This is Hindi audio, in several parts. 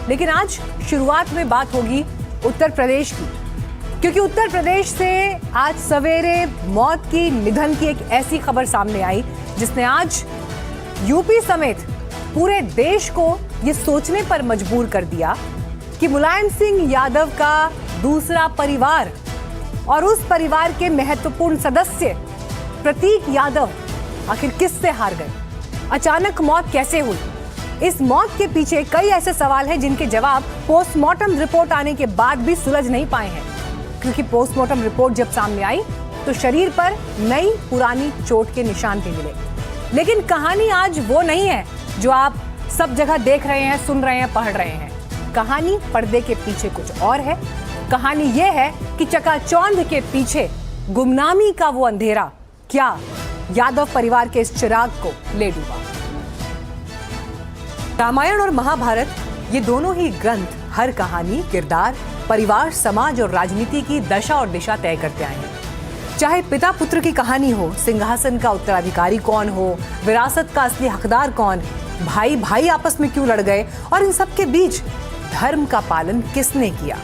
लेकिन आज शुरुआत में बात होगी उत्तर प्रदेश की, क्योंकि उत्तर प्रदेश से आज सवेरे मौत की, निधन की एक ऐसी खबर सामने आई जिसने आज यूपी समेत पूरे देश को ये सोचने पर मजबूर कर दिया कि मुलायम सिंह यादव का दूसरा परिवार और उस परिवार के महत्वपूर्ण सदस्य प्रतीक यादव आखिर किससे हार गए, अचानक मौत कैसे हुई। इस मौत के पीछे कई ऐसे सवाल हैं जिनके जवाब पोस्टमार्टम रिपोर्ट आने के बाद भी सुलझ नहीं पाए हैं, क्योंकि पोस्टमार्टम रिपोर्ट जब सामने आई तो शरीर पर नई पुरानी चोट के निशान भी मिले। लेकिन कहानी आज वो नहीं है जो आप सब जगह देख रहे हैं, सुन रहे हैं, पढ़ रहे हैं। कहानी पर्दे के पीछे कुछ और है। कहानी ये है कि चकाचौंध के पीछे गुमनामी का वो अंधेरा क्या यादव परिवार के इस चिराग को ले डूबा। रामायण और महाभारत, ये दोनों ही ग्रंथ हर कहानी, किरदार, परिवार, समाज और राजनीति की दशा और दिशा तय करते आए हैं। चाहे पिता पुत्र की कहानी हो, सिंहासन का उत्तराधिकारी कौन हो, विरासत का असली हकदार कौन, भाई भाई आपस में क्यों लड़ गए और इन सब के बीच धर्म का पालन किसने किया।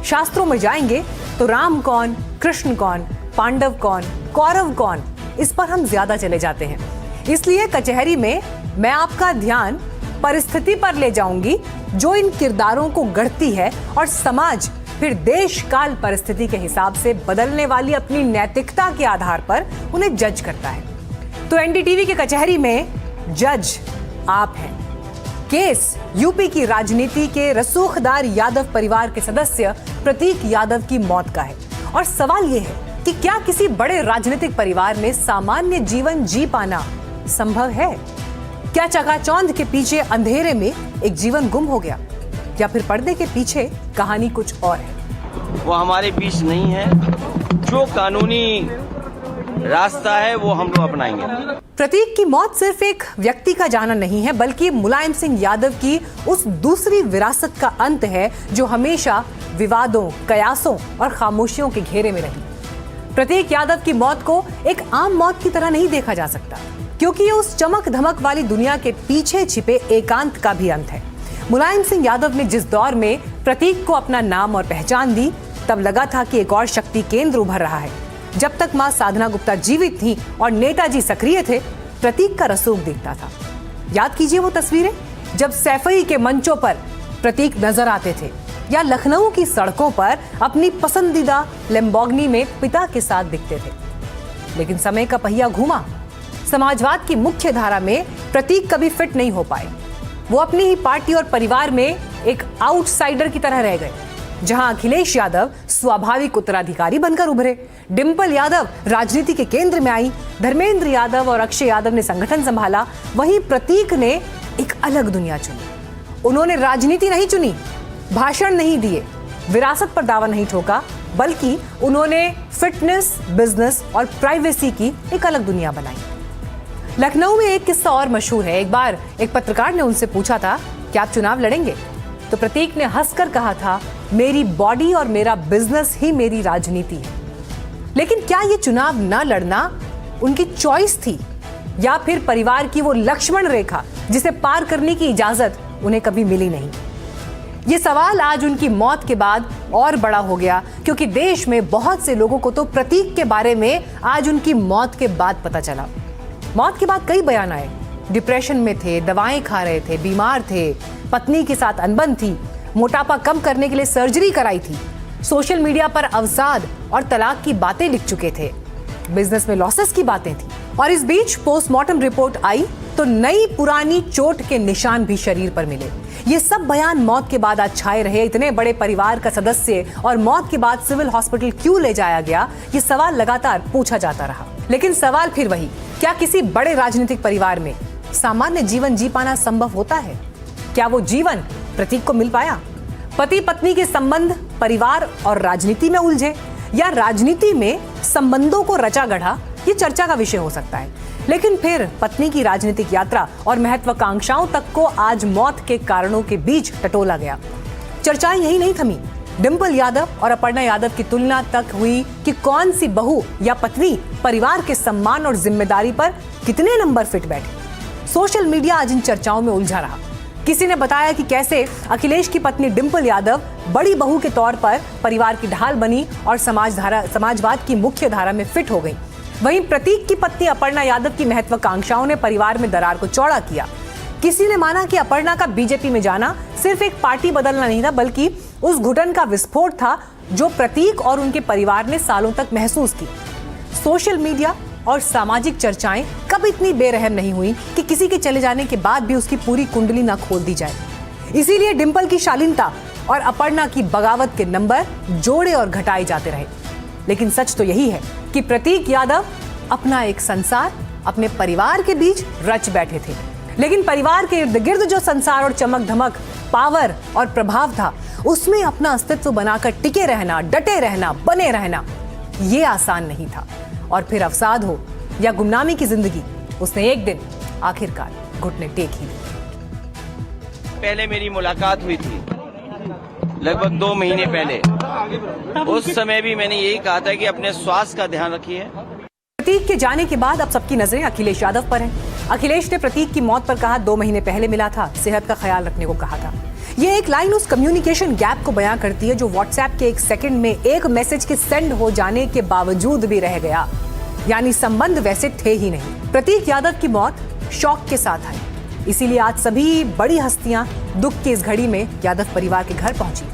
शास्त्रों में जाएंगे तो राम कौन, कृष्ण कौन, पांडव कौन, कौरव कौन, इस पर हम ज्यादा चले जाते हैं। इसलिए कचहरी में मैं आपका ध्यान परिस्थिति पर ले जाऊंगी जो इन किरदारों को गढ़ती है और समाज फिर देश काल परिस्थिति के हिसाब से बदलने वाली अपनी नैतिकता के आधार पर उन्हें जज करता है। तो एनडीटीवी की कचहरी में जज आप हैं। केस यूपी की राजनीति के रसूखदार यादव परिवार के सदस्य प्रतीक यादव की मौत का है और सवाल यह है कि क्या किसी बड़े राजनीतिक परिवार में सामान्य जीवन जी पाना संभव है? क्या चकाचौंध के पीछे अंधेरे में एक जीवन गुम हो गया, या फिर पर्दे के पीछे कहानी कुछ और है? वो हमारे बीच नहीं है। जो कानूनी रास्ता है वो हम लोग अपनाएंगे। प्रतीक की मौत सिर्फ एक व्यक्ति का जाना नहीं है, बल्कि मुलायम सिंह यादव की उस दूसरी विरासत का अंत है जो हमेशा विवादों, कयासों और खामोशियों के घेरे में रही। प्रतीक यादव की मौत को एक आम मौत की तरह नहीं देखा जा सकता, क्योंकि ये उस चमक धमक वाली दुनिया के पीछे छिपे एकांत का भी अंत है। मुलायम सिंह यादव ने जिस दौर में प्रतीक को अपना नाम और पहचान दी, तब लगा था कि एक और शक्ति केंद्र उभर रहा है। जब तक मां साधना गुप्ता जीवित थी और नेताजी सक्रिय थे, प्रतीक का रसूख दिखता था। याद कीजिए वो तस्वीरें जब सैफई के मंचों पर प्रतीक नजर आते थे, या लखनऊ की सड़कों पर अपनी पसंदीदा लैम्बोर्गिनी में पिता के साथ दिखते थे। लेकिन समय का पहिया घूमा। समाजवाद की मुख्य धारा में प्रतीक कभी फिट नहीं हो पाए। वो अपनी ही पार्टी और परिवार में एक आउटसाइडर की तरह रह गए। जहां अखिलेश यादव स्वाभाविक उत्तराधिकारी बनकर उभरे, डिंपल यादव राजनीति के केंद्र में आई, धर्मेंद्र यादव और अक्षय यादव ने संगठन संभाला, वहीं प्रतीक ने एक अलग दुनिया चुनी। उन्होंने राजनीति नहीं चुनी, भाषण नहीं दिए, विरासत पर दावा नहीं ठोका, बल्कि उन्होंने फिटनेस, बिजनेस और प्राइवेसी की एक अलग दुनिया बनाई। लखनऊ में एक किस्सा और मशहूर है। एक बार एक पत्रकार ने उनसे पूछा था कि आप चुनाव लड़ेंगे, तो प्रतीक ने हंसकर कहा था, मेरी बॉडी और मेरा बिजनेस ही मेरी राजनीति है। लेकिन क्या ये चुनाव न लड़ना उनकी चॉइस थी, या फिर परिवार की वो लक्ष्मण रेखा जिसे पार करने की इजाजत उन्हें कभी मिली नहीं? ये सवाल आज उनकी मौत के बाद और बड़ा हो गया, क्योंकि देश में बहुत से लोगों को तो प्रतीक के बारे में आज उनकी मौत के बाद पता चला। मौत के बाद कई बयान आए। डिप्रेशन में थे, दवाएं खा रहे थे, बीमार थे, पत्नी के साथ अनबन थी, मोटापा कम करने के लिए सर्जरी कराई थी, सोशल मीडिया पर अवसाद और तलाक की बातें लिख चुके थे, बिजनेस में लॉसेस की बातें थी। और इस बीच पोस्टमार्टम रिपोर्ट आई तो नई पुरानी चोट के निशान भी शरीर पर मिले। ये सब बयान मौत के बाद आज छाए रहे। इतने बड़े परिवार का सदस्य और मौत के बाद सिविल हॉस्पिटल क्यों ले जाया गया, ये सवाल लगातार पूछा जाता रहा। लेकिन सवाल फिर वही, क्या किसी बड़े राजनीतिक परिवार में सामान्य जीवन जी पाना संभव होता है? क्या वो जीवन प्रतीक को मिल पाया? पति पत्नी के संबंध परिवार और राजनीति में उलझे, या राजनीति में संबंधों को रचा गढ़ा, ये चर्चा का विषय हो सकता है। लेकिन फिर पत्नी की राजनीतिक यात्रा और महत्वाकांक्षाओं तक को आज मौत के कारणों के बीच टटोला गया। चर्चाएं यही नहीं थमी। डिंपल यादव और अपर्णा यादव की तुलना तक हुई कि कौन सी बहू या पत्नी परिवार के सम्मान और जिम्मेदारी पर कितने नंबर फिट बैठी। सोशल मीडिया आज इन चर्चाओं में उलझा रहा। किसी ने बताया कि कैसे अखिलेश की पत्नी डिंपल यादव बड़ी बहू के तौर पर परिवार की ढाल बनी और समाजवाद की मुख्य धारा में फिट हो गई। वहीं प्रतीक की पत्नी अपर्णा यादव की महत्वाकांक्षाओं ने परिवार में दरार को चौड़ा किया। किसी ने माना कि अपर्णा का बीजेपी में जाना सिर्फ एक पार्टी बदलना नहीं था, बल्कि उस घुटन का विस्फोट था जो प्रतीक और उनके परिवार ने सालों तक महसूस की। सोशल मीडिया और सामाजिक चर्चाएं कब इतनी बेरहम नहीं हुई कि किसी के चले जाने के बाद भी उसकी पूरी कुंडली ना खोल दी जाए। इसीलिए डिंपल की शालीनता और अपर्णा की बगावत के नंबर जोड़े और घटाए जाते रहे। लेकिन सच तो यही है कि प्रतीक यादव अपना एक संसार अपने परिवार के बीच रच बैठे थे, लेकिन परिवार के इर्द गिर्द जो संसार और चमक धमक, पावर और प्रभाव था, उसमें अपना अस्तित्व बनाकर टिके रहना, डटे रहना, बने रहना, ये आसान नहीं था। और फिर अवसाद हो या गुमनामी की जिंदगी, उसने एक दिन आखिरकार घुटने टेक ही लिए। पहले मेरी मुलाकात हुई थी लगभग 2 महीने पहले। उस समय भी मैंने यही कहा था कि अपने स्वास्थ्य का ध्यान रखिए। प्रतीक के जाने के बाद अब सबकी नजरें अखिलेश यादव पर हैं। अखिलेश ने प्रतीक की मौत पर कहा 2 महीने पहले मिला था, सेहत का ख्याल रखने को कहा था। ये एक लाइन उस कम्युनिकेशन गैप को बयां करती है जो व्हाट्सएप के 1 सेकंड में एक मैसेज के सेंड हो जाने के बावजूद भी रह गया, यानी संबंध वैसे थे ही नहीं। प्रतीक यादव की मौत शौक के साथ आई, इसीलिए आज सभी बड़ी हस्तियां दुख की इस घड़ी में यादव परिवार के घर पहुंची।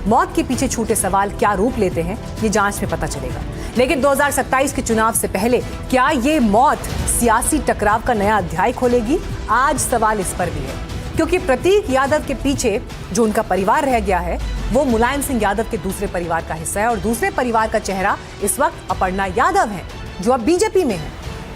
मौत के पीछे छूटे सवाल क्या रूप लेते हैं, ये जांच में पता चलेगा। लेकिन 2027 के चुनाव से पहले क्या ये मौत सियासी टकराव का नया अध्याय खोलेगी? आज सवाल इस पर भी है, क्योंकि प्रतीक यादव के पीछे जो उनका परिवार रह गया है वो मुलायम सिंह यादव के दूसरे परिवार का हिस्सा है, और दूसरे परिवार का चेहरा इस वक्त अपर्णा यादव है जो अब बीजेपी में है।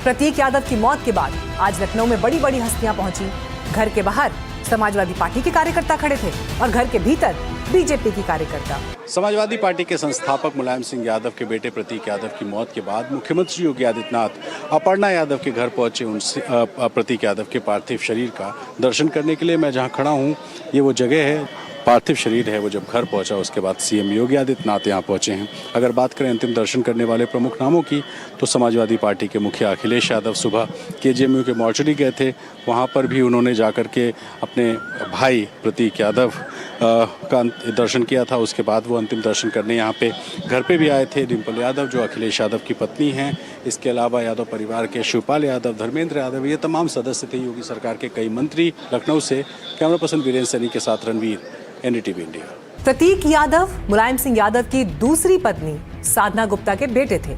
प्रतीक यादव की मौत के बाद आज लखनऊ में बड़ी बड़ी हस्तियां पहुंची। घर के बाहर समाजवादी पार्टी के कार्यकर्ता खड़े थे और घर के भीतर बीजेपी की कार्यकर्ता। समाजवादी पार्टी के संस्थापक मुलायम सिंह यादव के बेटे प्रतीक यादव की मौत के बाद मुख्यमंत्री योगी आदित्यनाथ अपर्णा यादव के घर पहुंचे उनसे प्रतीक यादव के पार्थिव शरीर का दर्शन करने के लिए। मैं जहां खड़ा हूं ये वो जगह है, पार्थिव शरीर है वो जब घर पहुंचा उसके बाद सीएम योगी आदित्यनाथ यहाँ पहुंचे हैं। अगर बात करें अंतिम दर्शन करने वाले प्रमुख नामों की तो समाजवादी पार्टी के मुखिया अखिलेश यादव सुबह केजीएमयू के मॉर्चरी गए थे, वहाँ पर भी उन्होंने जाकर के अपने भाई प्रतीक यादव का दर्शन किया था। उसके बाद वो अंतिम दर्शन करने यहाँ पे घर पे भी आए थे। डिंपल यादव जो अखिलेश यादव की पत्नी हैं, इसके अलावा यादव परिवार के शिवपाल यादव, धर्मेंद्र यादव, ये तमाम सदस्य थे। योगी सरकार के कई मंत्री। लखनऊ से कैमरा पर्सन वीरेंद्र सैनी के साथ रणवीर, एनडीटीवी इंडिया। प्रतीक यादव मुलायम सिंह यादव की दूसरी पत्नी साधना गुप्ता के बेटे थे।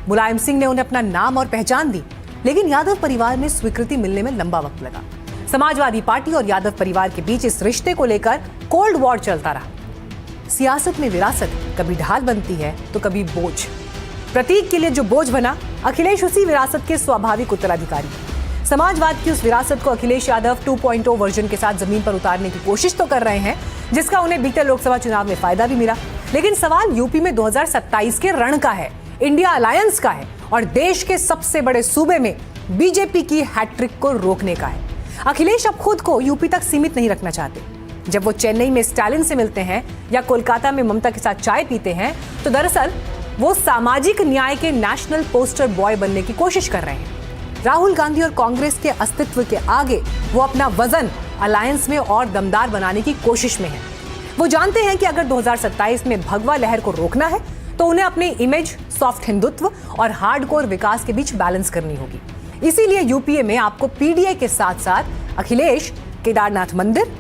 मुलायम सिंह ने उन्हें अपना नाम और पहचान दी, लेकिन यादव परिवार में स्वीकृति मिलने में लंबा वक्त लगा। समाजवादी पार्टी और यादव परिवार के बीच इस रिश्ते को लेकर कोल्ड वॉर चलता रहा। सियासत में विरासत कभी ढाल बनती है तो कभी बोझ। प्रतीक के लिए जो बोझ बना, अखिलेश उसी विरासत के स्वाभाविक उत्तराधिकारी। समाजवाद की उस विरासत को अखिलेश यादव 2.0 वर्जन के साथ जमीन पर उतारने की कोशिश तो कर रहे हैं, जिसका उन्हें बीते लोकसभा चुनाव में फायदा भी मिला। लेकिन सवाल यूपी में 2027 के रण का है, इंडिया अलायंस का है और देश के सबसे बड़े सूबे में बीजेपी की हैट्रिक को रोकने का है। अखिलेश अब खुद को यूपी तक सीमित नहीं रखना चाहते। जब वो चेन्नई में स्टालिन से मिलते हैं या कोलकाता में ममता के साथ चाय पीते हैं, तो दरअसल वो सामाजिक न्याय के नेशनल पोस्टर बॉय बनने की कोशिश कर रहे हैं। राहुल गांधी और कांग्रेस के अस्तित्व के आगे वो अपना वजन अलायंस में और दमदार बनाने की कोशिश में है। वो जानते हैं कि अगर 2027 में भगवा लहर को रोकना है तो उन्हें अपनी इमेज, सॉफ्ट हिंदुत्व और हार्डकोर विकास के बीच बैलेंस करनी होगी। इसीलिए यूपीए में आपको पीडीए के साथ साथ अखिलेश केदारनाथ मंदिर